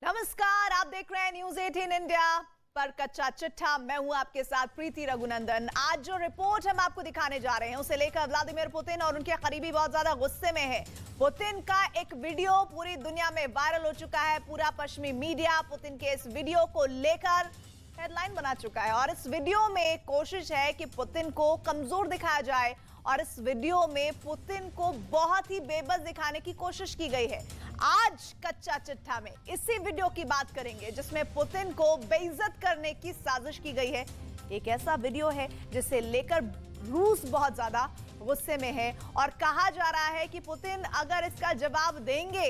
नमस्कार, आप देख रहे हैं न्यूज 18 इंडिया पर कच्चा चिट्ठा। मैं हूं आपके साथ प्रीति रघुनंदन। आज जो रिपोर्ट हम आपको दिखाने जा रहे हैं उसे लेकर व्लादिमीर पुतिन और उनके करीबी बहुत ज्यादा गुस्से में है। पुतिन का एक वीडियो पूरी दुनिया में वायरल हो चुका है। पूरा पश्चिमी मीडिया पुतिन के इस वीडियो को लेकर हेडलाइन बना चुका है और इस वीडियो में कोशिश है कि पुतिन को कमजोर दिखाया जाए और इस वीडियो में पुतिन को बहुत ही बेबस दिखाने की कोशिश की गई है। आज कच्चा चिट्ठा में इसी वीडियो की बात करेंगे जिसमें पुतिन को बेइज्जत करने की साजिश की गई है। एक ऐसा वीडियो है जिसे लेकर रूस बहुत ज्यादा गुस्से में है और कहा जा रहा है कि पुतिन अगर इसका जवाब देंगे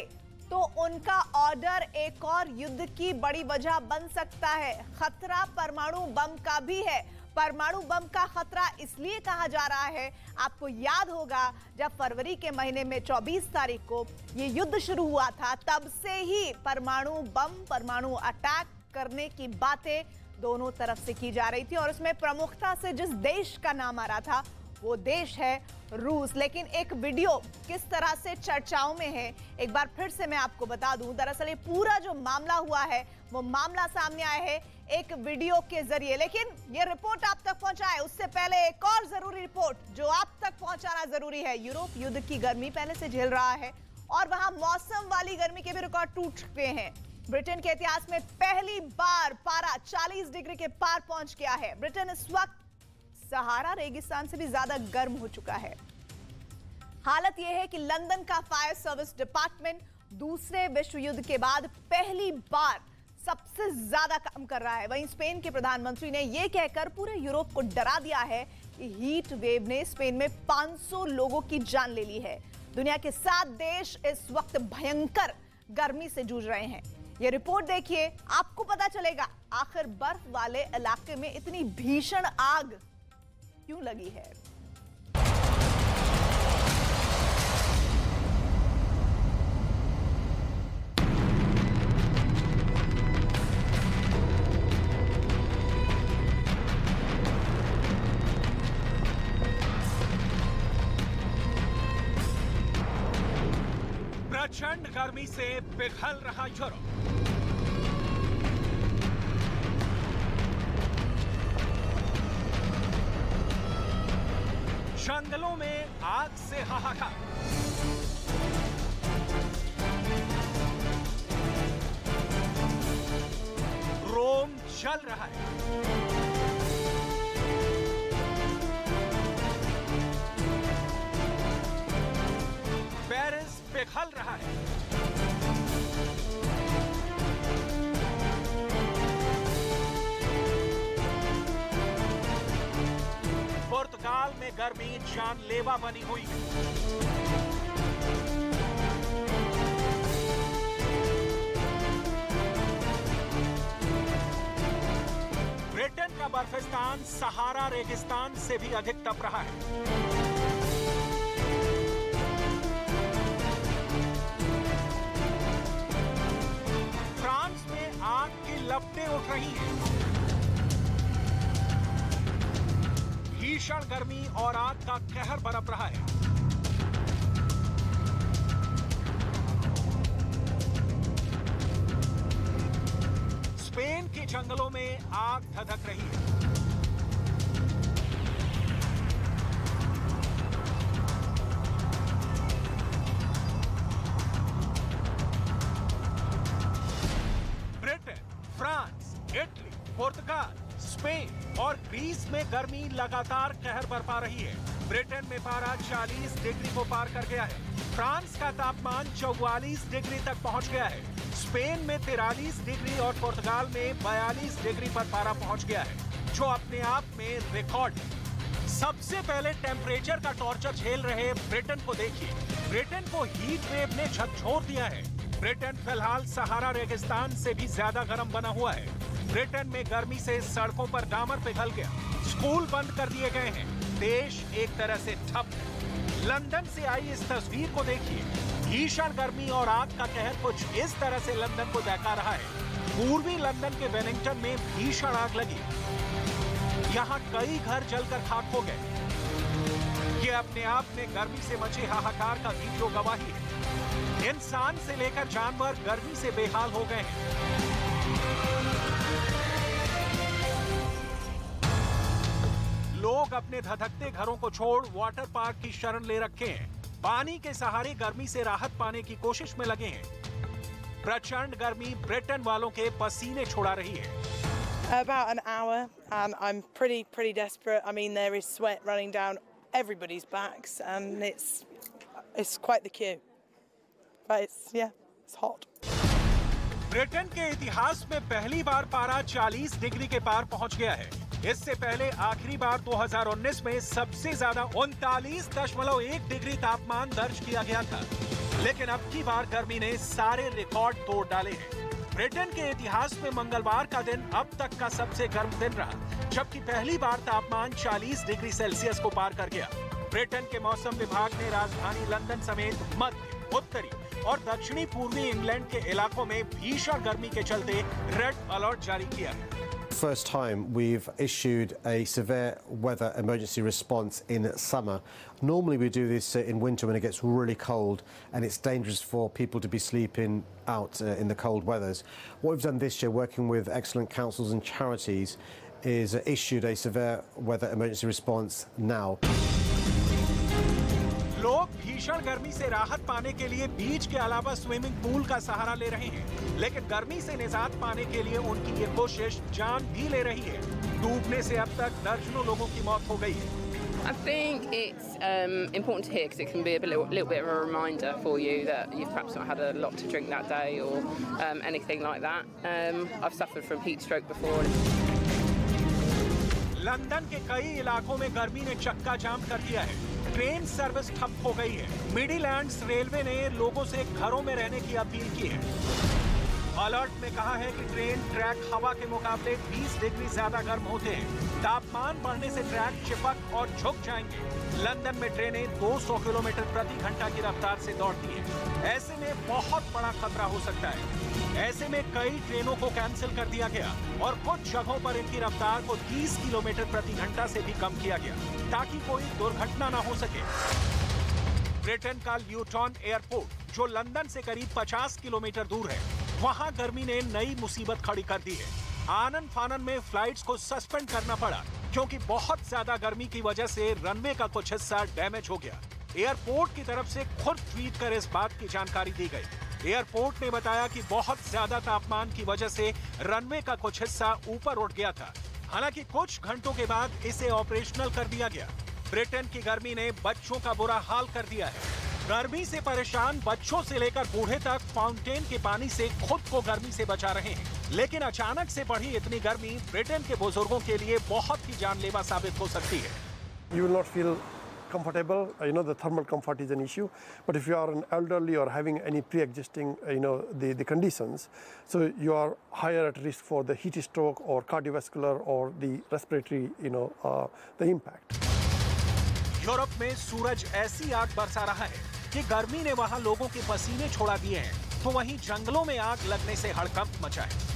तो उनका ऑर्डर एक और युद्ध की बड़ी वजह बन सकता है। खतरा परमाणु बम का भी है। परमाणु बम का खतरा इसलिए कहा जा रहा है, आपको याद होगा जब फरवरी के महीने में 24 तारीख को ये युद्ध शुरू हुआ था, तब से ही परमाणु बम, परमाणु अटैक करने की बातें दोनों तरफ से की जा रही थी और उसमें प्रमुखता से जिस देश का नाम आ रहा था वो देश है रूस। लेकिन एक वीडियो किस तरह से चर्चाओं में है, एक बार फिर से मैं आपको बता दूं। दरअसल ये पूरा जो मामला हुआ है वो मामला सामने आया है एक वीडियो के जरिए, लेकिन ये रिपोर्ट आप तक पहुंचाए उससे पहले एक और जरूरी रिपोर्ट जो आप तक पहुंचाना जरूरी है। यूरोप युद्ध की गर्मी पहले से झेल रहा है और वहां मौसम वाली गर्मी के भी रिकॉर्ड टूट चुके हैं। ब्रिटेन के इतिहास में पहली बार पारा 40 डिग्री के पार पहुंच गया है। ब्रिटेन इस वक्त सहारा रेगिस्तान से भी ज्यादा गर्म हो चुका है। हालत यह है कि लंदन का फायर सर्विस डिपार्टमेंट दूसरे विश्व युद्ध के बाद पहली बार सबसे ज्यादा काम कर रहा है। वहीं स्पेन के प्रधानमंत्री ने यह कहकर पूरे यूरोप को डरा दिया है कि हीट वेव ने स्पेन में 500 लोगों की जान ले ली है। दुनिया के 7 देश इस वक्त भयंकर गर्मी से जूझ रहे हैं। यह रिपोर्ट देखिए, आपको पता चलेगा आखिर बर्फ वाले इलाके में इतनी भीषण आग क्यों लगी है। प्रचंड गर्मी से पिघल रहा यूरोप। जंगलों में आग से हाहाकार। रोम जल रहा है। पेरिस पिघल रहा है। पुर्तगाल में गर्मी जानलेवा बनी हुई है। ब्रिटेन का बर्फिस्तान सहारा रेगिस्तान से भी अधिक तप रहा है। फ्रांस में आग की लपटें उठ रही हैं। भीषण गर्मी और आग का कहर बरप रहा है। स्पेन के जंगलों में आग धधक रही है। ब्रिटेन, फ्रांस, इटली, पुर्तगाल, स्पेन और ग्रीस में गर्मी लगातार कहर बरपा रही है। ब्रिटेन में पारा 40 डिग्री को पार कर गया है। फ्रांस का तापमान 44 डिग्री तक पहुंच गया है। स्पेन में 43 डिग्री और पुर्तगाल में 42 डिग्री पर पारा पहुंच गया है, जो अपने आप में रिकॉर्ड है। सबसे पहले टेम्परेचर का टॉर्चर झेल रहे ब्रिटेन को देखिए। ब्रिटेन को हीट वेव ने झकझोर दिया है। ब्रिटेन फिलहाल सहारा रेगिस्तान से भी ज्यादा गर्म बना हुआ है। ब्रिटेन में गर्मी से सड़कों पर डामर पिघल गया। स्कूल बंद कर दिए गए हैं। देश एक तरह से ठप है। लंदन से आई इस तस्वीर को देखिए। भीषण गर्मी और आग का कहर कुछ इस तरह से लंदन को दहका रहा है। पूर्वी लंदन के वेलिंगटन में भीषण आग लगी। यहाँ कई घर जलकर खाक हो गए। ये अपने आप में गर्मी से मचे हाहाकार का वीडियो गवाही है। इंसान से लेकर जानवर गर्मी से बेहाल हो गए हैं। लोग अपने धधकते घरों को छोड़ वाटर पार्क की शरण ले रखे हैं। पानी के सहारे गर्मी से राहत पाने की कोशिश में लगे हैं। प्रचंड गर्मी ब्रिटेन वालों के पसीने छुड़ा रही है। About an hour, and I'm pretty desperate. I mean, there is sweat running down everybody's backs, and it's quite the queue. But it's hot. Britain के इतिहास में पहली बार पारा 40 डिग्री के पार पहुंच गया है। इससे पहले आखिरी बार 2019 में सबसे ज्यादा 39.1 डिग्री तापमान दर्ज किया गया था। लेकिन अब की बार गर्मी ने सारे रिकॉर्ड तोड़ डाले हैं। ब्रिटेन के इतिहास में मंगलवार का दिन अब तक का सबसे गर्म दिन रहा, जबकि पहली बार तापमान 40 डिग्री सेल्सियस को पार कर गया। ब्रिटेन के मौसम विभाग ने राजधानी लंदन समेत मध्य, उत्तरी और दक्षिणी पूर्वी इंग्लैंड के इलाकों में भीषण गर्मी के चलते रेड अलर्ट जारी किया है। First time we've issued a severe weather emergency response in summer. Normally we do this in winter when it gets really cold and it's dangerous for people to be sleeping out in the cold weathers. What we've done this year, working with excellent councils and charities, is issued a severe weather emergency response now. लोग भीषण गर्मी से राहत पाने के लिए बीच के अलावा स्विमिंग पूल का सहारा ले रहे हैं, लेकिन गर्मी से निजात पाने के लिए उनकी ये कोशिश जान भी ले रही है। डूबने से अब तक दर्जनों लोगों की मौत हो गई है। I think it's important to hear because it can be a little bit of a reminder for you that you've perhaps not had a lot to drink that day or anything like that. I've suffered from heat stroke before. London के कई इलाकों में गर्मी ने चक्का जाम कर दिया है। ट्रेन सर्विस ठप हो गई है। मिडलैंड्स रेलवे ने लोगों से घरों में रहने की अपील की है। अलर्ट में कहा है कि ट्रेन ट्रैक हवा के मुकाबले 20 डिग्री ज्यादा गर्म होते हैं। तापमान बढ़ने से ट्रैक चिपक और झुक जाएंगे। लंदन में ट्रेनें 200 किलोमीटर प्रति घंटा की रफ्तार से दौड़ती हैं। ऐसे में बहुत बड़ा खतरा हो सकता है। ऐसे में कई ट्रेनों को कैंसिल कर दिया गया और कुछ जगहों पर इनकी रफ्तार को 30 किलोमीटर प्रति घंटा से भी कम किया गया, ताकि कोई दुर्घटना न हो सके। ब्रिटेन का ल्यूटन एयरपोर्ट, जो लंदन से करीब 50 किलोमीटर दूर है, वहां गर्मी ने नई मुसीबत खड़ी कर दी है। आनन फानन में फ्लाइट्स को सस्पेंड करना पड़ा क्योंकि बहुत ज्यादा गर्मी की वजह से रनवे का कुछ हिस्सा डैमेज हो गया। एयरपोर्ट की तरफ से खुद ट्वीट कर इस बात की जानकारी दी गई। एयरपोर्ट ने बताया कि बहुत ज्यादा तापमान की वजह से रनवे का कुछ हिस्सा ऊपर उठ गया था। हालांकि कुछ घंटों के बाद इसे ऑपरेशनल कर दिया गया। ब्रिटेन की गर्मी ने बच्चों का बुरा हाल कर दिया है। गर्मी से परेशान बच्चों से लेकर बूढ़े तक फाउंटेन के पानी से खुद को गर्मी से बचा रहे हैं। लेकिन अचानक से बढ़ी इतनी गर्मी ब्रिटेन के बुजुर्गों के लिए बहुत ही जानलेवा साबित हो सकती है। You will not feel comfortable. The thermal comfort is an issue. But if you are an elderly or having any pre-existing, the conditions, so you are higher at risk for the heat stroke or cardiovascular or the respiratory, the impact. Europe में सूरज ऐसी आग बरसा रहा है कि गर्मी ने वहां लोगों के पसीने छोड़ा दिए हैं, तो वहीं जंगलों में आग लगने से हड़कंप मचा है।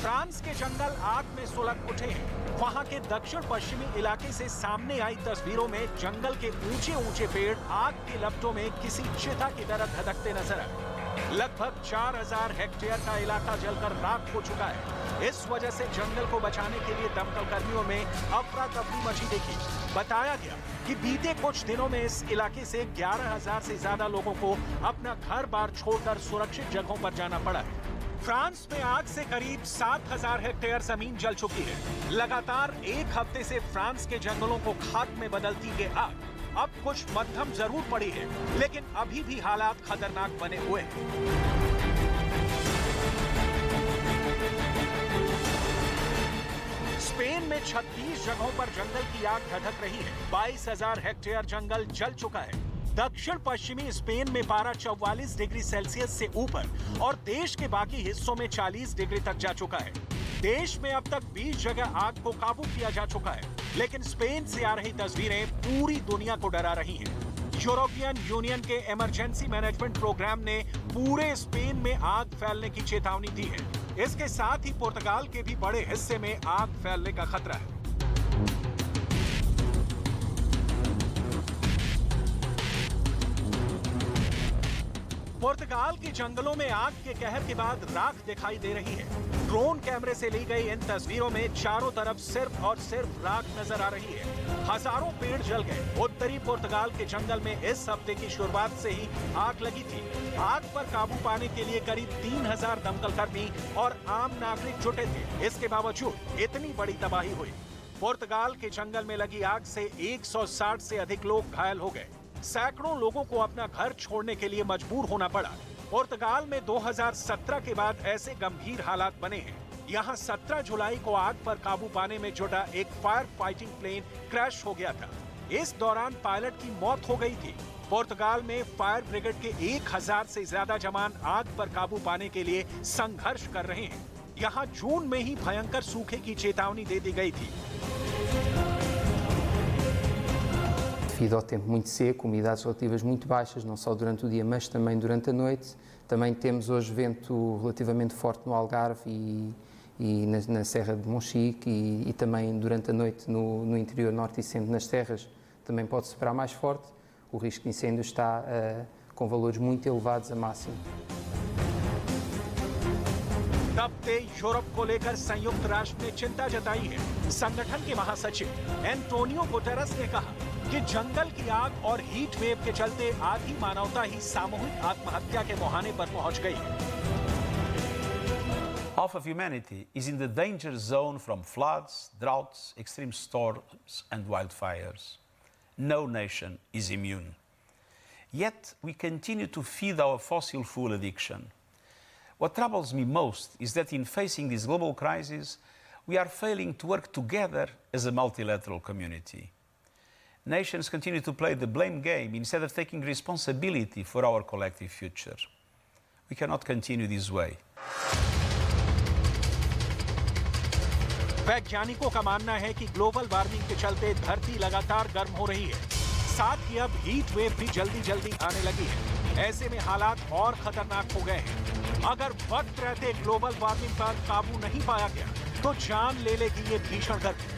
फ्रांस के जंगल आग में सुलग उठे हैं। वहां के दक्षिण पश्चिमी इलाके से सामने आई तस्वीरों में जंगल के ऊंचे ऊंचे पेड़ आग की लपटों में किसी चिता की तरह धधकते नजर आए। लगभग 4000 हेक्टेयर का इलाका जलकर राख हो चुका है। इस वजह से जंगल को बचाने के लिए दमकल कर्मियों में अफरा तफरी मची देखी। बताया गया कि बीते कुछ दिनों में इस इलाके से 11000 से ज्यादा लोगों को अपना घर बार छोड़कर सुरक्षित जगहों पर जाना पड़ा है। फ्रांस में आग से करीब 7000 हेक्टेयर जमीन जल चुकी है। लगातार एक हफ्ते से फ्रांस के जंगलों को खाक में बदलती ये आग अब कुछ मध्यम जरूर पड़ी है, लेकिन अभी भी हालात खतरनाक बने हुए हैं। स्पेन में 36 जगहों पर जंगल की आग धधक रही है। 22000 हेक्टेयर जंगल जल चुका है। दक्षिण पश्चिमी स्पेन में पारा 44 डिग्री सेल्सियस से ऊपर और देश के बाकी हिस्सों में 40 डिग्री तक जा चुका है। देश में अब तक 20 जगह आग को काबू किया जा चुका है, लेकिन स्पेन से आ रही तस्वीरें पूरी दुनिया को डरा रही हैं। यूरोपियन यूनियन के इमरजेंसी मैनेजमेंट प्रोग्राम ने पूरे स्पेन में आग फैलने की चेतावनी दी है। इसके साथ ही पुर्तगाल के भी बड़े हिस्से में आग फैलने का खतरा है। पुर्तगाल के जंगलों में आग के कहर के बाद राख दिखाई दे रही है। ड्रोन कैमरे से ली गई इन तस्वीरों में चारों तरफ सिर्फ और सिर्फ राख नजर आ रही है। हजारों पेड़ जल गए। उत्तरी पुर्तगाल के जंगल में इस हफ्ते की शुरुआत से ही आग लगी थी। आग पर काबू पाने के लिए करीब 3000 दमकल कर्मी और आम नागरिक जुटे थे। इसके बावजूद इतनी बड़ी तबाही हुई। पुर्तगाल के जंगल में लगी आग से 160 से अधिक लोग घायल हो गए। सैकड़ों लोगों को अपना घर छोड़ने के लिए मजबूर होना पड़ा। पुर्तगाल में 2017 के बाद ऐसे गंभीर हालात बने हैं। यहाँ 17 जुलाई को आग पर काबू पाने में जुटा एक फायर फाइटिंग प्लेन क्रैश हो गया था। इस दौरान पायलट की मौत हो गई थी। पुर्तगाल में फायर ब्रिगेड के 1000 से ज्यादा जवान आग पर काबू पाने के लिए संघर्ष कर रहे हैं। यहाँ जून में ही भयंकर सूखे की चेतावनी दे दी गई थी। Devido ao tempo muito seco, umidades relativas muito baixas, não só durante o dia, mas também durante a noite. Também temos hoje vento relativamente forte no Algarve e na Serra de Monchique e também durante a noite no interior norte e centro nas serras também pode soprar mais forte. O risco de incêndio está com valores muito elevados a máximo. तपते Europe को लेकर संयुक्त राष्ट्र ने चिंता जताई है। संगठन के महासचिव एंटोनियो गुटेरेस ने कहा कि जंगल की आग और हीट वेव के चलते आधी मानवता ही सामूहिक आत्महत्या के मुहाने पर पहुंच गई है। Half of humanity is in the danger zone from floods, droughts, extreme storms and wildfires. No nation is immune. Yet we continue to feed our fossil fuel addiction. What troubles me most is that in facing this global crisis, we are failing to work together as a multilateral community. Nations continue to play the blame game instead of taking responsibility for our collective future. We cannot continue this way. वैज्ञानिकों का मानना है कि global warming के चलते धरती लगातार गर्म हो रही है। साथ ही अब हीट वेव भी जल्दी जल्दी आने लगी है। ऐसे में हालात और खतरनाक हो गए हैं। अगर वक्त रहते ग्लोबल वार्मिंग पर काबू नहीं पाया गया तो जान ले लेगी ये भीषण गर्मी।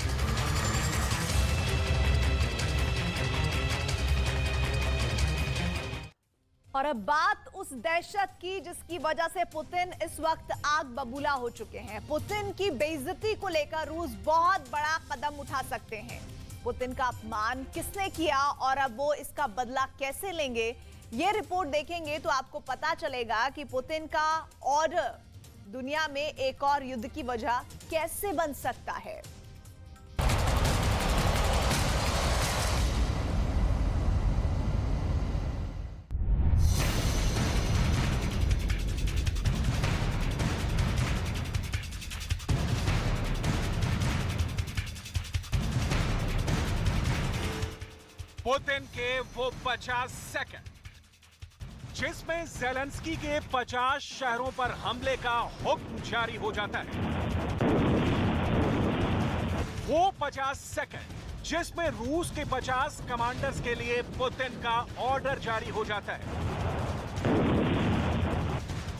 और अब बात उस दहशत की जिसकी वजह से पुतिन इस वक्त आग बबूला हो चुके हैं। पुतिन की बेइज्जती को लेकर रूस बहुत बड़ा कदम उठा सकते हैं। पुतिन का अपमान किसने किया और अब वो इसका बदला कैसे लेंगे, ये रिपोर्ट देखेंगे तो आपको पता चलेगा कि पुतिन का ऑर्डर दुनिया में एक और युद्ध की वजह कैसे बन सकता है। पुतिन के वो 50 सेकंड जिसमें ज़ेलेंस्की के 50 शहरों पर हमले का हुक्म जारी हो जाता है। वो 50 सेकंड जिसमें रूस के 50 कमांडर्स के लिए पुतिन का ऑर्डर जारी हो जाता है।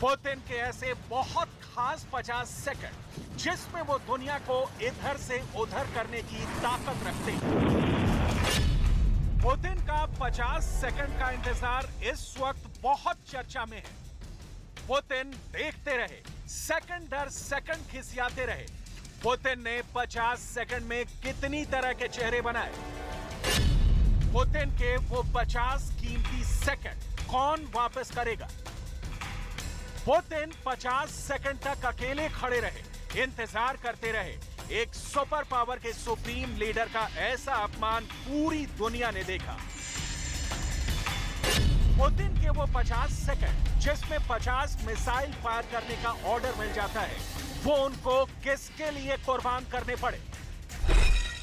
पुतिन के ऐसे बहुत खास 50 सेकंड जिसमें वो दुनिया को इधर से उधर करने की ताकत रखते हैं। पुतिन का 50 सेकंड का इंतजार इस वक्त बहुत चर्चा में है। पुतिन देखते रहे, सेकंड दर सेकंड खिसियाते रहे। पुतिन ने 50 सेकंड में कितनी तरह के चेहरे बनाए। पुतिन के वो 50 कीमती सेकंड कौन वापस करेगा। पुतिन 50 सेकंड तक अकेले खड़े रहे, इंतजार करते रहे। एक सुपर पावर के सुप्रीम लीडर का ऐसा अपमान पूरी दुनिया ने देखा। पुतिन के वो 50 सेकंड जिसमें 50 मिसाइल फायर करने का ऑर्डर मिल जाता है, वो उनको किसके लिए कुर्बान करने पड़े।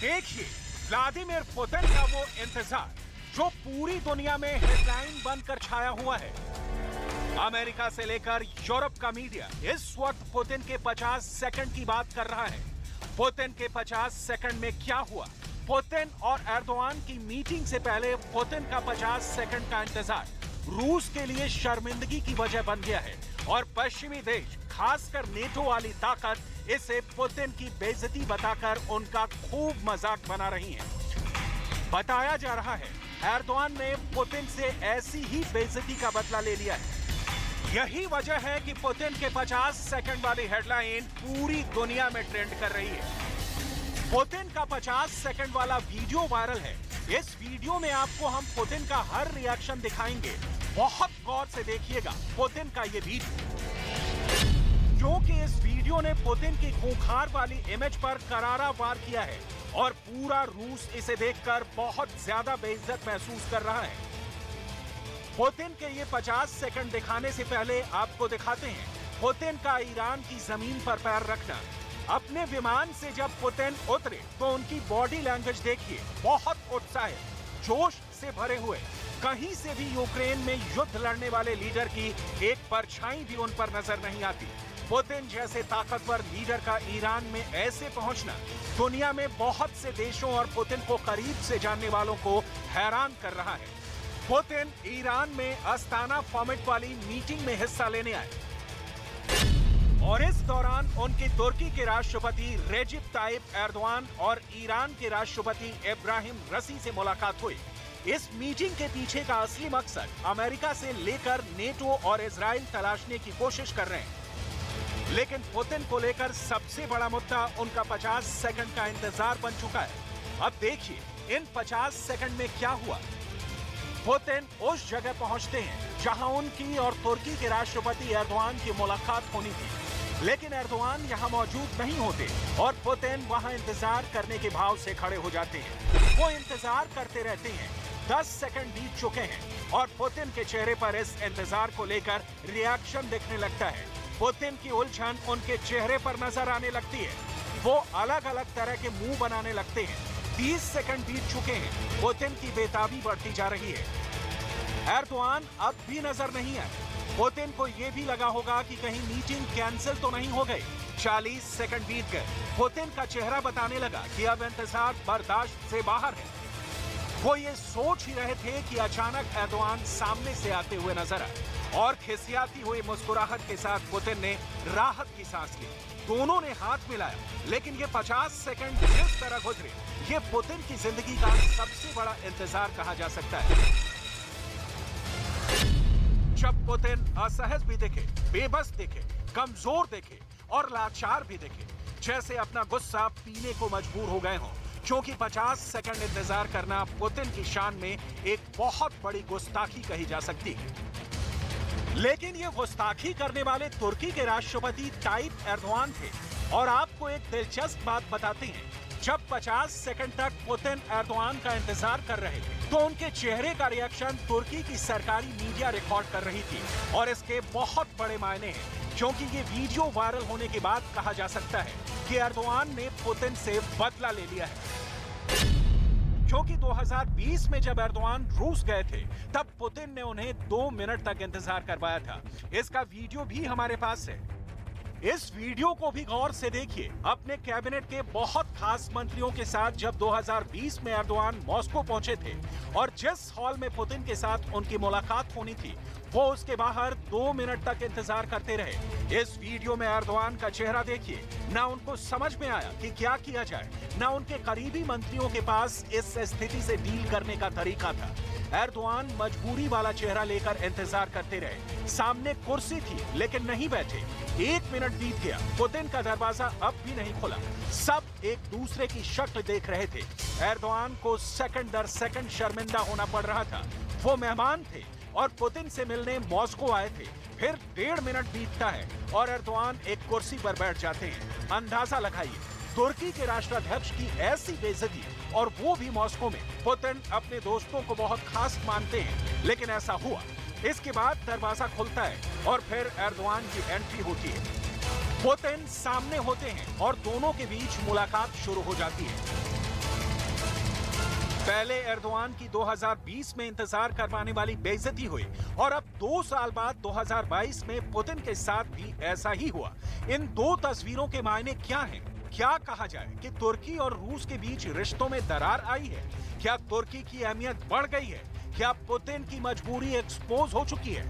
देखिए व्लादिमीर पुतिन का वो इंतजार जो पूरी दुनिया में हेडलाइन बनकर छाया हुआ है। अमेरिका से लेकर यूरोप का मीडिया इस वक्त पुतिन के 50 सेकंड की बात कर रहा है। पुतिन के 50 सेकंड में क्या हुआ, पुतिन और एर्दोआन की मीटिंग से पहले पुतिन का 50 सेकंड का इंतजार, रूस के लिए शर्मिंदगी की वजह बन गया है और पश्चिमी देश, खासकर नेटो वाली ताकत इसे पुतिन की बेइज्जती बताकर उनका खूब मजाक बना रही है। बताया जा रहा है एर्दोआन ने पुतिन से ऐसी ही बेइज्जती का बदला ले लिया है। यही वजह है कि पुतिन के 50 सेकंड वाली हेडलाइन पूरी दुनिया में ट्रेंड कर रही है। पुतिन का 50 सेकंड वाला वीडियो वायरल है। इस वीडियो में आपको हम पुतिन का हर रिएक्शन दिखाएंगे। बहुत गौर से देखिएगा पुतिन का ये वीडियो, क्योंकि इस वीडियो ने पुतिन की खूंखार वाली इमेज पर करारा वार किया है और पूरा रूस इसे देखकर बहुत ज्यादा बेइज्जत महसूस कर रहा है। पुतिन के ये 50 सेकंड दिखाने से पहले आपको दिखाते हैं पुतिन का ईरान की जमीन पर पैर रखना। अपने विमान से जब पुतिन उतरे तो उनकी बॉडी लैंग्वेज देखिए, बहुत उत्साह, जोश से भरे हुए। कहीं से भी यूक्रेन में युद्ध लड़ने वाले लीडर की एक परछाई भी उन पर नजर नहीं आती। पुतिन जैसे ताकतवर लीडर का ईरान में ऐसे पहुंचना दुनिया में बहुत से देशों और पुतिन को करीब से जानने वालों को हैरान कर रहा है। पुतिन ईरान में अस्ताना फॉर्मेट वाली मीटिंग में हिस्सा लेने आए और इस दौरान उनके तुर्की के राष्ट्रपति रेजिप ताइप एर्दोआन और ईरान के राष्ट्रपति इब्राहिम रसी से मुलाकात हुई। इस मीटिंग के पीछे का असली मकसद अमेरिका से लेकर नेटो और इजराइल तलाशने की कोशिश कर रहे हैं, लेकिन पुतिन को लेकर सबसे बड़ा मुद्दा उनका 50 सेकंड का इंतजार बन चुका है। अब देखिए इन 50 सेकंड में क्या हुआ। पुतिन उस जगह पहुंचते हैं जहां उनकी और तुर्की के राष्ट्रपति एर्दोआन की मुलाकात होनी थी, लेकिन एर्दोआन यहां मौजूद नहीं होते और पुतिन वहां इंतजार करने के भाव से खड़े हो जाते हैं। वो इंतजार करते रहते हैं। 10 सेकंड बीत चुके हैं और पुतिन के चेहरे पर इस इंतजार को लेकर रिएक्शन दिखने लगता है। पुतिन की उलझन उनके चेहरे पर नजर आने लगती है। वो अलग अलग तरह के मुंह बनाने लगते हैं। 30 सेकंड बीत चुके हैं। पुतिन की बेताबी बढ़ती जा रही है। एर्दोआन अब भी नजर नहीं आए। पुतिन को यह भी लगा होगा कि कहीं मीटिंग कैंसिल तो नहीं हो गई। 40 सेकंड बीत गए। पुतिन का चेहरा बताने लगा कि अब इंतजार बर्दाश्त से बाहर है। वो ये सोच ही रहे थे कि अचानक एर्दोआन सामने से आते हुए नजर आए और खिसियाती हुई मुस्कुराहट के साथ पुतिन ने राहत की सांस ली। दोनों ने हाथ मिलाया, लेकिन ये 50 सेकंड जिस तरह गुजरे, ये पुतिन की जिंदगी का सबसे बड़ा इंतजार कहा जा सकता है। जब पुतिन असहज भी दिखे, बेबस दिखे, कमजोर दिखे और लाचार भी दिखे, जैसे अपना गुस्सा पीने को मजबूर हो गए हों, क्योंकि 50 सेकंड इंतजार करना पुतिन की शान में एक बहुत बड़ी गुस्ताखी कही जा सकती है। लेकिन ये गुस्ताखी करने वाले तुर्की के राष्ट्रपति ताइप एर्दोआन थे और आपको एक दिलचस्प बात बताते हैं। जब 50 सेकंड तक पुतिन एर्दोआन का इंतजार कर रहे थे तो उनके चेहरे का रिएक्शन तुर्की की सरकारी मीडिया रिकॉर्ड कर रही थी और इसके बहुत बड़े मायने हैं, क्योंकि ये वीडियो वायरल होने के बाद कहा जा सकता है कि एर्दोआन ने पुतिन से बदला ले लिया है। क्योंकि 2020 में जब एर्दोआन रूस गए थे तब पुतिन ने उन्हें 2 मिनट तक इंतजार करवाया था। इसका वीडियो भी हमारे पास है। इस वीडियो को भी गौर से देखिए। अपने कैबिनेट के बहुत खास मंत्रियों के साथ जब 2020 में एर्दोआन मॉस्को पहुंचे थे और जिस हॉल में पुतिन के साथ उनकी मुलाकात होनी थी, वो उसके बाहर 2 मिनट तक इंतजार करते रहे। इस वीडियो में एर्दोआन का चेहरा देखिए। ना उनको समझ में आया कि क्या किया जाए, ना उनके करीबी मंत्रियों के पास इस स्थिति से डील करने का तरीका था। एर्दोआन मजबूरी वाला चेहरा लेकर इंतजार करते रहे। सामने कुर्सी थी लेकिन नहीं बैठे। 1 मिनट बीत गया, पुतिन का दरवाजा अब भी नहीं खुला। सब एक दूसरे की शक्ल देख रहे थे। एर्दोआन को सेकंड दर सेकंड शर्मिंदा होना पड़ रहा था। वो मेहमान थे और पुतिन से मिलने मॉस्को आए थे। फिर 1.5 मिनट बीतता है और एर्दोआन एक कुर्सी पर बैठ जाते हैं। अंदाजा लगाइए, तुर्की के राष्ट्राध्यक्ष की ऐसी बेइज्जती, और वो भी मॉस्को में। पुतिन अपने दोस्तों को बहुत खास मानते हैं, लेकिन ऐसा हुआ। इसके बाद दरवाजा खुलता है और फिर एर्दोआन की एंट्री होती है। पुतिन सामने होते हैं और दोनों के बीच मुलाकात शुरू हो जाती है। पहले एर्दोआन की 2020 में इंतजार करवाने वाली बेइज्जती हुई और अब 2 साल बाद 2022 में पुतिन के साथ भी ऐसा ही हुआ। इन 2 तस्वीरों के मायने क्या हैं? क्या कहा जाए कि तुर्की और रूस के बीच रिश्तों में दरार आई है? क्या तुर्की की अहमियत बढ़ गई है? कि अब पुतिन की मजबूरी एक्सपोज हो चुकी है।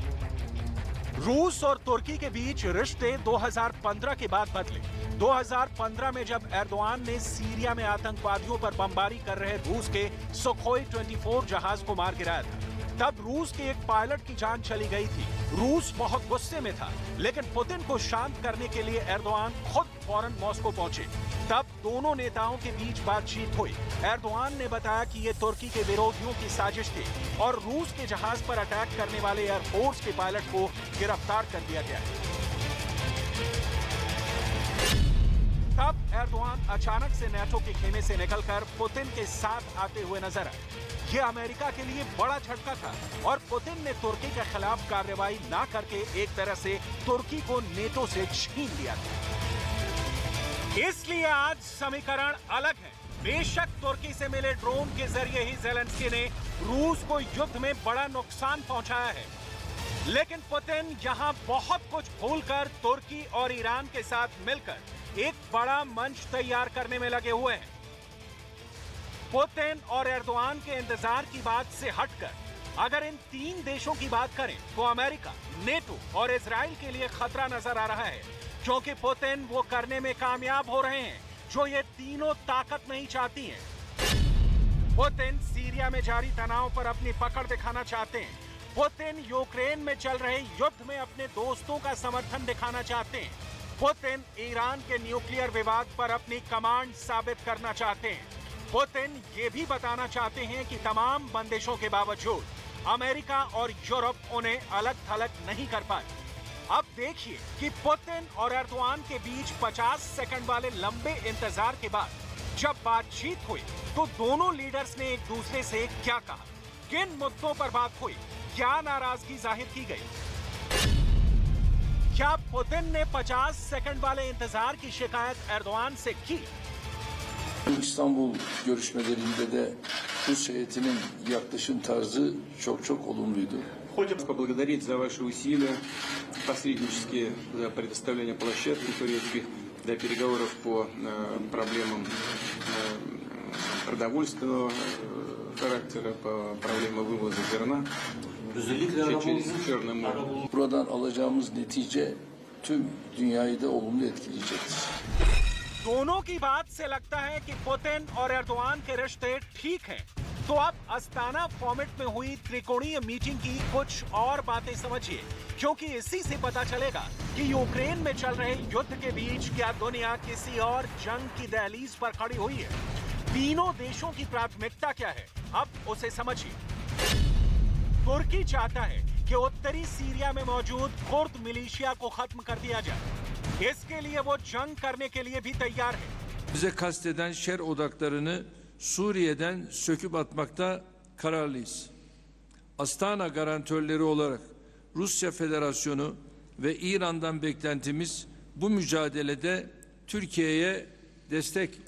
रूस और तुर्की के बीच रिश्ते 2015 के बाद बदले। 2015 में जब एर्दोआन ने सीरिया में आतंकवादियों पर बमबारी कर रहे रूस के सुखोई 24 जहाज को मार गिराया था, तब रूस के एक पायलट की जान चली गई थी। रूस बहुत गुस्से में था, लेकिन पुतिन को शांत करने के लिए एर्दोआन खुद फौरन मॉस्को पहुंचे। तब दोनों नेताओं के बीच बातचीत हुई। एर्दोआन ने बताया कि ये तुर्की के विरोधियों की साजिश थी और रूस के जहाज पर अटैक करने वाले एयरफोर्स के पायलट को गिरफ्तार कर दिया गया है। तब एर्दोआन अचानक से नाटो के खेमे से निकलकर पुतिन के साथ आते हुए नजर आए। ये अमेरिका के लिए बड़ा झटका था और पुतिन ने तुर्की के खिलाफ कार्रवाई ना करके एक तरह से तुर्की को नेटो से छीन लिया था। इसलिए आज समीकरण अलग है। बेशक तुर्की से मिले ड्रोन के जरिए ही ज़ेलेंस्की ने रूस को युद्ध में बड़ा नुकसान पहुंचाया है, लेकिन पुतिन यहां बहुत कुछ भूलकर तुर्की और ईरान के साथ मिलकर एक बड़ा मंच तैयार करने में लगे हुए हैं। पुतिन और एर्दोआन के इंतजार की बात से हटकर अगर इन तीन देशों की बात करें तो अमेरिका, नेटो और इजराइल के लिए खतरा नजर आ रहा है, क्योंकि पुतिन वो करने में कामयाब हो रहे हैं जो ये तीनों ताकत नहीं चाहती हैं। पुतिन सीरिया में जारी तनाव पर अपनी पकड़ दिखाना चाहते हैं। पुतिन यूक्रेन में चल रहे युद्ध में अपने दोस्तों का समर्थन दिखाना चाहते हैं। पुतिन ईरान के न्यूक्लियर विवाद पर अपनी कमांड साबित करना चाहते हैं। पुतिन ये भी बताना चाहते हैं कि तमाम बंदिशों के बावजूद अमेरिका और यूरोप उन्हें अलग थलग नहीं कर पाए। अब देखिए कि पुतिन और एर्दोआन के बीच 50 सेकंड वाले लंबे इंतजार के बाद जब बातचीत हुई तो दोनों लीडर्स ने एक दूसरे से क्या कहा, किन मुद्दों पर बात हुई, क्या नाराजगी जाहिर की गई। क्या पुतिन ने 50 सेकंड वाले इंतजार की शिकायत एर्दोआन से की? İstanbul görüşmelerinde de Rus heyetinin yaklaşım tarzı çok olumluydu. Хотим поблагодарить за ваши усилия, посреднические предоставление площадки турецких для переговоров по проблемам продовольственного характера, по проблемам вывоза зерна через Черное море. Buradan alacağımız netice tüm dünyayı da olumlu etkileyecektir. दोनों की बात से लगता है कि पुतिन और एर्दोआन के रिश्ते ठीक हैं। तो अब अस्ताना फॉर्मेट में हुई त्रिकोणीय मीटिंग की कुछ और बातें समझिए, क्योंकि इसी से पता चलेगा कि यूक्रेन में चल रहे युद्ध के बीच क्या दुनिया किसी और जंग की दहलीज पर खड़ी हुई है। तीनों देशों की प्राथमिकता क्या है, अब उसे समझिए। तुर्की चाहता है कि उत्तरी सीरिया में मौजूद कुर्द मिलिशिया को खत्म कर दिया जाए। इसके लिए वो जंग करने के लिए भी तैयार है। Bize kasteden şer odaklarını Suriye'den söküp atmakta kararlıyız. Astana garantörleri olarak Rusya Federasyonu ve İran'dan beklentimiz bu mücadelede Türkiye'ye destek.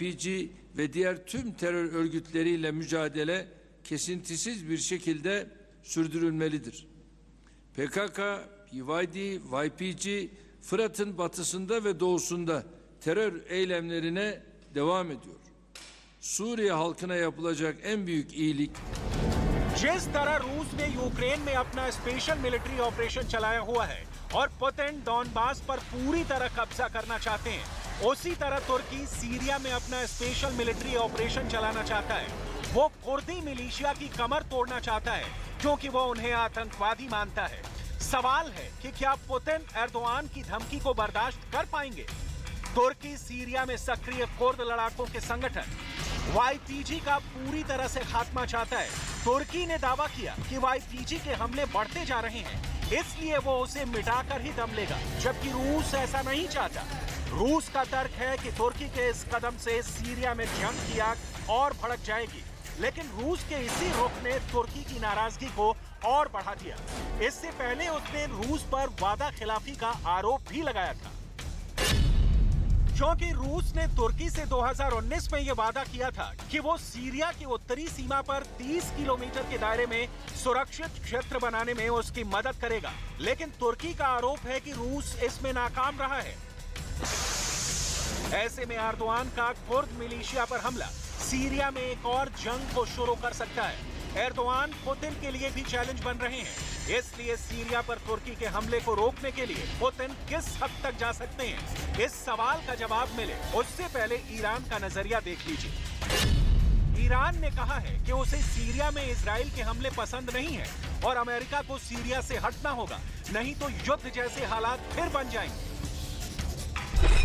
PG ve diğer tüm terör örgütleriyle mücadele kesintisiz bir şekilde sürdürülmelidir. PKK, PYD, YPG, Fırat'ın batısında ve doğusunda terör eylemlerine devam ediyor. Suriye halkına yapılacak en büyük iyilik जिस तरह रूस ने Ukraine में अपना special military operation चलाया हुआ है और पुतिन डॉनबास पर पूरी तरह कब्जा करना चाहते हैं, उसी तरह तुर्की सीरिया में अपना स्पेशल मिलिट्री ऑपरेशन चलाना चाहता है। वो कुर्दी मिलिशिया की कमर तोड़ना चाहता है क्योंकि वो उन्हें आतंकवादी मानता है। सवाल है कि क्या पुतिन एर्दोआन की धमकी को बर्दाश्त कर पाएंगे? तुर्की सीरिया में सक्रिय कुर्द लड़ाकों के संगठन YPG का पूरी तरह से खात्मा चाहता है। तुर्की ने दावा किया कि YPG के हमले बढ़ते जा रहे हैं, इसलिए वो उसे मिटाकर ही दम लेगा, जबकि रूस ऐसा नहीं चाहता। रूस का तर्क है कि तुर्की के इस कदम से सीरिया में जंग की आग और भड़क जाएगी, लेकिन रूस के इसी रुख ने तुर्की की नाराजगी को और बढ़ा दिया। इससे पहले उसने रूस पर वादा खिलाफी का आरोप भी लगाया था। क्योंकि रूस ने तुर्की से 2019 में ये वादा किया था कि वो सीरिया की उत्तरी सीमा पर 30 किलोमीटर के दायरे में सुरक्षित क्षेत्र बनाने में उसकी मदद करेगा, लेकिन तुर्की का आरोप है कि रूस इसमें नाकाम रहा है। ऐसे में एर्दोआन का कुर्द मिलिशिया पर हमला सीरिया में एक और जंग को शुरू कर सकता है। एर्दोआन पुतिन के लिए भी चैलेंज बन रहे हैं, इसलिए सीरिया पर तुर्की के हमले को रोकने के लिए पुतिन किस हद तक जा सकते हैं, इस सवाल का जवाब मिले उससे पहले ईरान का नजरिया देख लीजिए। ईरान ने कहा है कि उसे सीरिया में इजराइल के हमले पसंद नहीं है और अमेरिका को सीरिया से हटना होगा, नहीं तो युद्ध जैसे हालात फिर बन जाएंगे।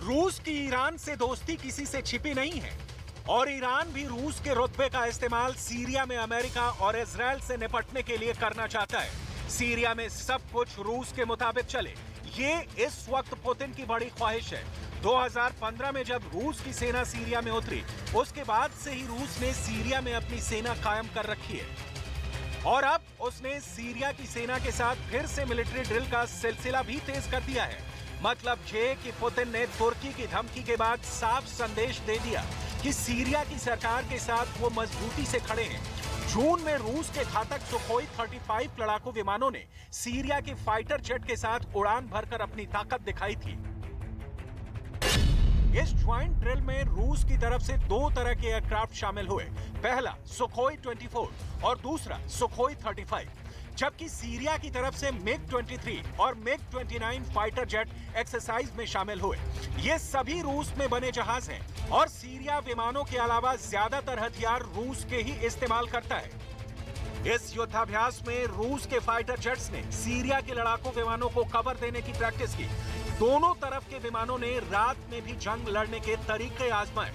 रूस की ईरान से दोस्ती किसी से छिपी नहीं है और ईरान भी रूस के रुतबे का इस्तेमाल सीरिया में अमेरिका और इजराइल से निपटने के लिए करना चाहता है। सीरिया में सब कुछ रूस के मुताबिक चले, ये इस वक्त पुतिन की बड़ी ख्वाहिश है। 2015 में जब रूस की सेना सीरिया में उतरी, उसके बाद से ही रूस ने सीरिया में अपनी सेना कायम कर रखी है और अब उसने सीरिया की सेना के साथ फिर से मिलिट्री ड्रिल का सिलसिला भी तेज कर दिया है। मतलब ये कि पुतिन ने तुर्की की धमकी के बाद साफ संदेश दे दिया कि सीरिया की सरकार के साथ वो मजबूती से खड़े हैं। जून में रूस के घातक सुखोई 35 लड़ाकू विमानों ने सीरिया के फाइटर जेट के साथ उड़ान भरकर अपनी ताकत दिखाई थी। इस ज्वाइंट ड्रिल में रूस की तरफ से दो तरह के एयरक्राफ्ट शामिल हुए, पहला सुखोई 24 और दूसरा सुखोई 35, जबकि सीरिया की तरफ से मिग 23 और मिग 29 फाइटर जेट एक्सरसाइज में शामिल हुए। ये सभी रूस में बने जहाज हैं और सीरिया विमानों के अलावा ज्यादातर हथियार रूस के ही इस्तेमाल करता है। इस युद्धाभ्यास में रूस के फाइटर जेट्स ने सीरिया के लड़ाकू विमानों को कवर देने की प्रैक्टिस की। दोनों तरफ के विमानों ने रात में भी जंग लड़ने के तरीके आजमाए।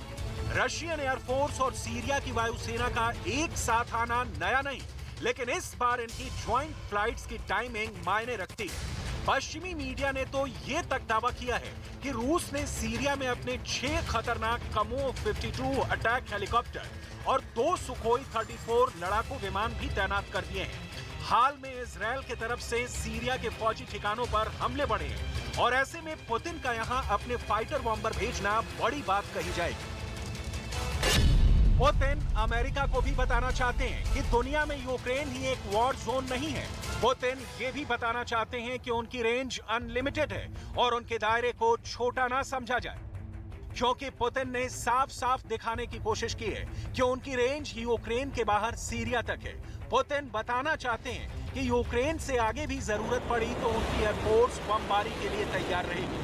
रशियन एयरफोर्स और सीरिया की वायुसेना का एक साथ आना नया नहीं, लेकिन इस बार इनकी ज्वाइंट फ्लाइट्स की टाइमिंग मायने रखती है। पश्चिमी मीडिया ने तो ये तक दावा किया है कि रूस ने सीरिया में अपने 6 खतरनाक कमो 52 अटैक हेलीकॉप्टर और 2 सुखोई 34 लड़ाकू विमान भी तैनात कर दिए हैं। हाल में इजराइल की तरफ से सीरिया के फौजी ठिकानों पर हमले बढ़े हैं और ऐसे में पुतिन का यहां अपने फाइटर बॉम्बर भेजना बड़ी बात कही जाएगी। पुतिन अमेरिका को भी बताना चाहते हैं कि दुनिया में यूक्रेन ही एक वॉर जोन नहीं है। पुतिन ये भी बताना चाहते हैं कि उनकी रेंज अनलिमिटेड है और उनके दायरे को छोटा ना समझा जाए, क्योंकि पुतिन ने साफ साफ दिखाने की कोशिश की है कि उनकी रेंज यूक्रेन के बाहर सीरिया तक है। पुतिन बताना चाहते हैं कि यूक्रेन से आगे भी जरूरत पड़ी तो उनकी एयरफोर्स बमबारी के लिए तैयार रहेगी।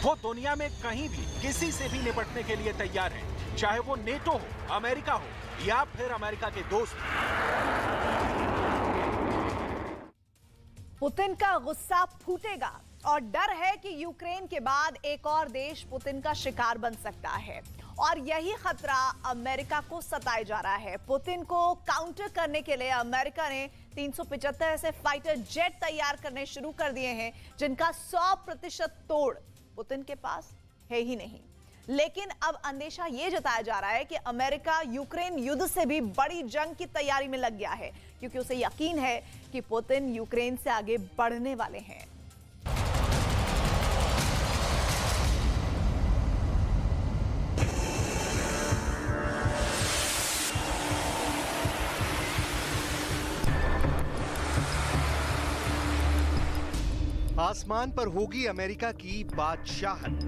वो दुनिया में कहीं भी किसी से भी निपटने के लिए तैयार है, चाहे वो नेटो हो, अमेरिका हो या फिर अमेरिका के दोस्त। पुतिन का गुस्सा फूटेगा और डर है कि यूक्रेन के बाद एक और देश पुतिन का शिकार बन सकता है और यही खतरा अमेरिका को सताए जा रहा है। पुतिन को काउंटर करने के लिए अमेरिका ने 375 ऐसे फाइटर जेट तैयार करने शुरू कर दिए हैं जिनका 100% तोड़ पुतिन के पास है ही नहीं। लेकिन अब अंदेशा यह जताया जा रहा है कि अमेरिका यूक्रेन युद्ध से भी बड़ी जंग की तैयारी में लग गया है, क्योंकि उसे यकीन है कि पुतिन यूक्रेन से आगे बढ़ने वाले हैं। आसमान पर होगी अमेरिका की बादशाहत।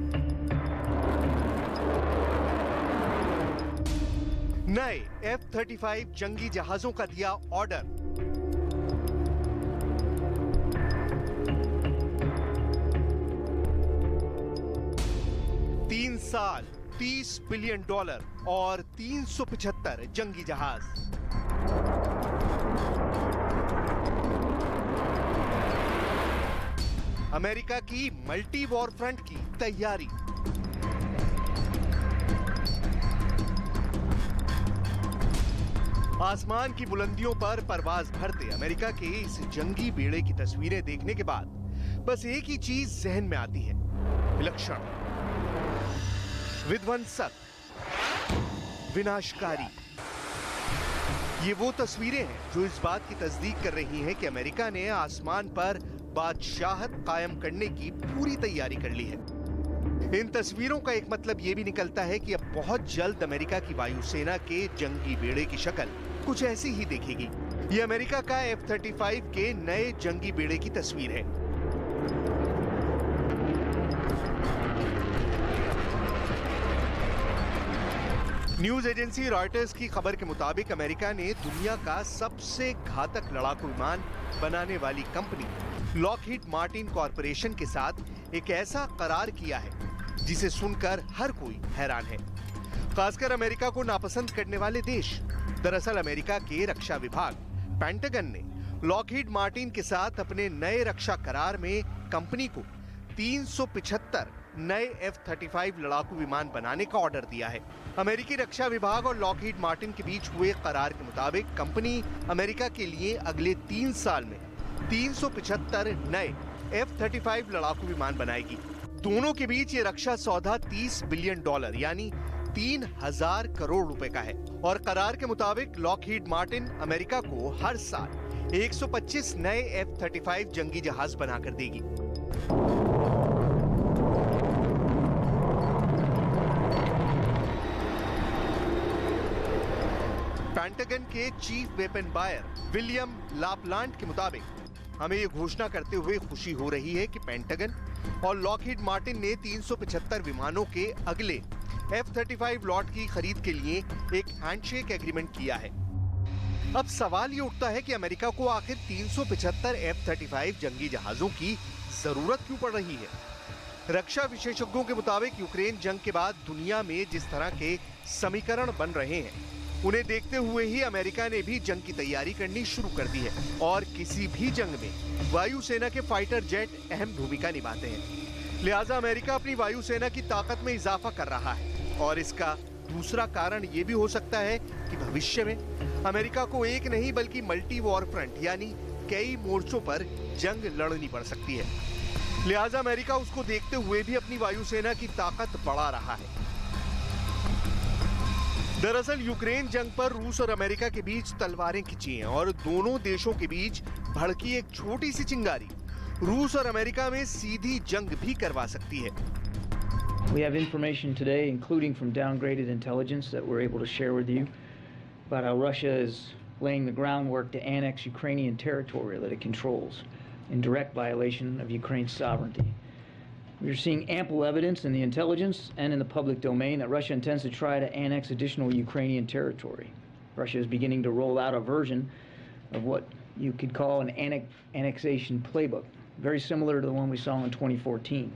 नए F-35 जंगी जहाजों का दिया ऑर्डर। $3 साल, $30 बिलियन और 375 जंगी जहाज। अमेरिका की मल्टी वॉर फ्रंट की तैयारी। आसमान की बुलंदियों पर परवाज भरते अमेरिका के इस जंगी बेड़े की तस्वीरें देखने के बाद बस एक ही चीज जहन में आती है, विलक्षण, विध्वंसक, विनाशकारी। ये वो तस्वीरें हैं जो इस बात की तस्दीक कर रही हैं कि अमेरिका ने आसमान पर बादशाहत कायम करने की पूरी तैयारी कर ली है। इन तस्वीरों का एक मतलब यह भी निकलता है कि अब बहुत जल्द अमेरिका की वायुसेना के जंगी बेड़े की शक्ल कुछ ऐसी ही दिखेगी। ये अमेरिका का F-35 के नए जंगी बेड़े की तस्वीर है। न्यूज एजेंसी रॉयटर्स की खबर के मुताबिक अमेरिका ने दुनिया का सबसे घातक लड़ाकू विमान बनाने वाली कंपनी लॉकहीड मार्टिन कॉरपोरेशन के साथ एक ऐसा करार किया है जिसे सुनकर हर कोई हैरान है, खासकर अमेरिका को नापसंद करने वाले देश। दरअसल अमेरिका के रक्षा विभाग पेंटागन ने लॉकहीड मार्टिन के साथ अपने नए रक्षा करार में कंपनी को 375 नए F-35 लड़ाकू विमान बनाने का ऑर्डर दिया है। अमेरिकी रक्षा विभाग और लॉकहीड मार्टिन के बीच हुए करार के मुताबिक कंपनी अमेरिका के लिए अगले 3 साल में 375 नए F-35 लड़ाकू विमान बनाएगी। दोनों के बीच ये रक्षा सौदा $30 बिलियन यानी 3000 करोड़ रुपए का है और करार के मुताबिक लॉकहीड मार्टिन अमेरिका को हर साल 125 नए F-35 जंगी जहाज बनाकर देगी। पेंटागन के चीफ वेपन बायर विलियम लापलांट के मुताबिक हमें ये घोषणा करते हुए खुशी हो रही है कि पेंटागन और लॉकहीड मार्टिन ने 375 विमानों के अगले F-35 लॉट की खरीद के लिए एक हैंडशेक एग्रीमेंट किया है। अब सवाल ये उठता है कि अमेरिका को आखिर 375 F-35 जंगी जहाजों की जरूरत क्यों पड़ रही है। रक्षा विशेषज्ञों के मुताबिक यूक्रेन जंग के बाद दुनिया में जिस तरह के समीकरण बन रहे हैं उन्हें देखते हुए ही अमेरिका ने भी जंग की तैयारी करनी शुरू कर दी है और किसी भी जंग में वायुसेना के फाइटर जेट अहम भूमिका निभाते हैं। लिहाजा अमेरिका अपनी वायुसेना की ताकत में इजाफा कर रहा है और इसका दूसरा कारण ये भी हो सकता है कि भविष्य में अमेरिका को एक नहीं बल्कि मल्टी वॉर फ्रंट यानी कई मोर्चों पर जंग लड़नी पड़ सकती है। लिहाजा अमेरिका उसको देखते हुए भी अपनी वायुसेना की ताकत बढ़ा रहा है। दरअसल यूक्रेन जंग पर रूस और अमेरिका के बीच तलवारें खिंची हैं और दोनों देशों के बीच भड़की एक छोटी सी चिंगारी रूस और अमेरिका में सीधी जंग भी करवा सकती है। We have information today, including from downgraded intelligence, that we're able to share with you about how Russia is laying the groundwork to annex Ukrainian territory that it controls in direct violation of Ukraine's sovereignty. We're seeing ample evidence in the intelligence and in the public domain that Russia intends to try to annex additional Ukrainian territory. Russia is beginning to roll out a version of what you could call an annexation playbook, very similar to the one we saw in 2014.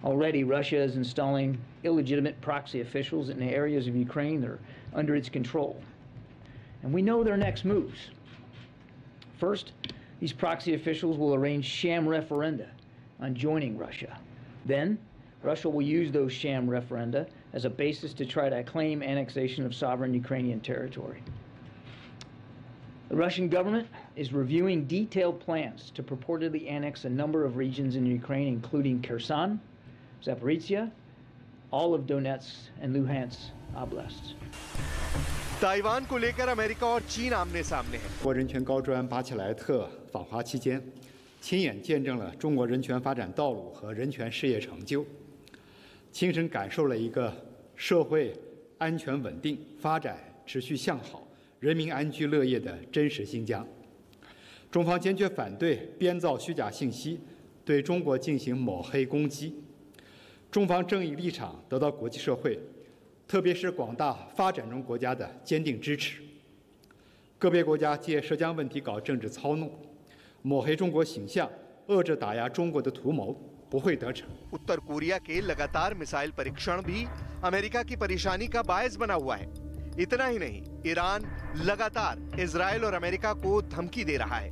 Already, Russia is installing illegitimate proxy officials in the areas of Ukraine that are under its control. And we know their next moves. First, these proxy officials will arrange sham referenda on joining Russia. Then, Russia will use those sham referenda as a basis to try to claim annexation of sovereign Ukrainian territory. The Russian government is reviewing detailed plans to purportedly annex a number of regions in Ukraine, including Kherson, Zaporizhia, all of Donetsk and Luhansk oblasts. Taiwan को लेकर America और चीन आमने सामने हैं।中国人权高专巴切莱特访华期间，亲眼见证了中国人权发展道路和人权事业成就，亲身感受了一个社会安全稳定、发展持续向好、人民安居乐业的真实新疆。中方坚决反对编造虚假信息，对中国进行抹黑攻击。中方正义立场得到国际社会，特别是广大发展中国家的坚定支持。个别国家借涉疆问题搞政治操弄，抹黑中国形象，遏制打压中国的图谋不会得逞。उत्तर Korea के लगातार missile परीक्षण भी अमेरिका की परेशानी का बायस बना हुआ है। इतना ही नहीं, ईरान लगातार इजराइल और अमेरिका को धमकी दे रहा है।